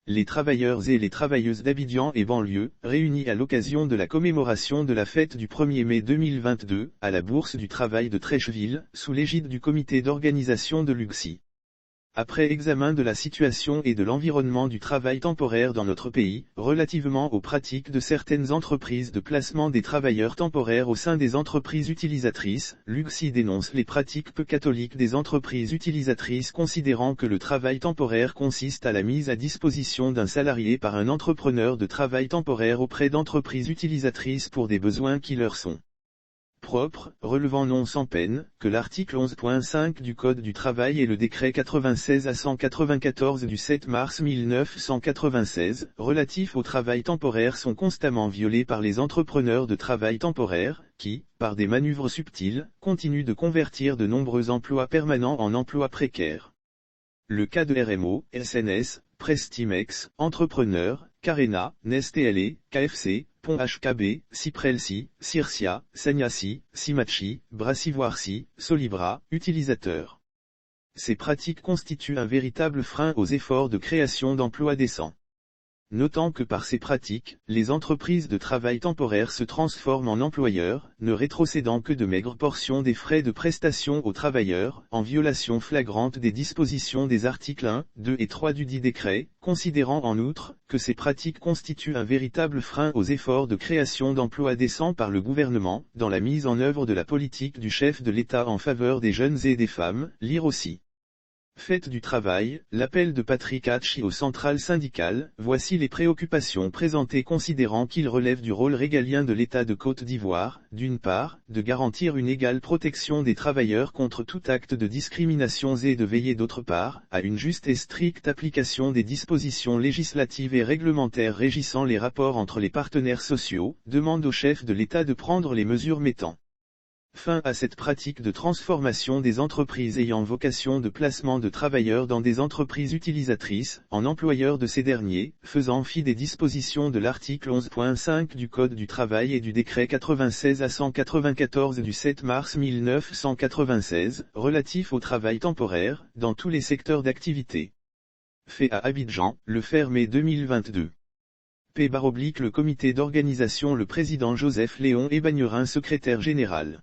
Les travailleurs et les travailleuses d'Abidjan et banlieue, réunis à l'occasion de la commémoration de la fête du 1er mai 2022, à la Bourse du Travail de Treichville, sous l'égide du comité d'organisation de l'UGSI. Après examen de la situation et de l'environnement du travail temporaire dans notre pays, relativement aux pratiques de certaines entreprises de placement des travailleurs temporaires au sein des entreprises utilisatrices, l'UGSI dénonce les pratiques peu catholiques des entreprises utilisatrices considérant que le travail temporaire consiste à la mise à disposition d'un salarié par un entrepreneur de travail temporaire auprès d'entreprises utilisatrices pour des besoins qui leur sont propre, relevant non sans peine, que l'article 11.5 du Code du travail et le décret 96 à 194 du 7 mars 1996, relatif au travail temporaire sont constamment violés par les entrepreneurs de travail temporaire, qui, par des manœuvres subtiles, continuent de convertir de nombreux emplois permanents en emplois précaires. Le cas de RMO, SNS, Prestimex, Entrepreneur, Carena, Nestlé, KFC, Pont HKB, Ciprelsi, Circia, Sanyasi, Simachi, Brassivoirsi, Solibra, utilisateurs. Ces pratiques constituent un véritable frein aux efforts de création d'emplois décents. Notant que par ces pratiques, les entreprises de travail temporaire se transforment en employeurs, ne rétrocédant que de maigres portions des frais de prestation aux travailleurs, en violation flagrante des dispositions des articles 1, 2 et 3 du dit décret, considérant en outre, que ces pratiques constituent un véritable frein aux efforts de création d'emplois décents par le gouvernement, dans la mise en œuvre de la politique du chef de l'État en faveur des jeunes et des femmes, lire aussi. Fête du travail, l'appel de Patrick Hachi aux centrales syndicales, voici les préoccupations présentées considérant qu'il relève du rôle régalien de l'État de Côte d'Ivoire, d'une part, de garantir une égale protection des travailleurs contre tout acte de discrimination et de veiller d'autre part, à une juste et stricte application des dispositions législatives et réglementaires régissant les rapports entre les partenaires sociaux, demande au chef de l'État de prendre les mesures mettant fin à cette pratique de transformation des entreprises ayant vocation de placement de travailleurs dans des entreprises utilisatrices, en employeurs de ces derniers, faisant fi des dispositions de l'article 11.5 du Code du travail et du décret 96 à 194 du 7 mars 1996, relatif au travail temporaire, dans tous les secteurs d'activité. Fait à Abidjan, le mai 2022. P. Le comité d'organisation, le président Joseph Léon Ebagnerin, secrétaire général.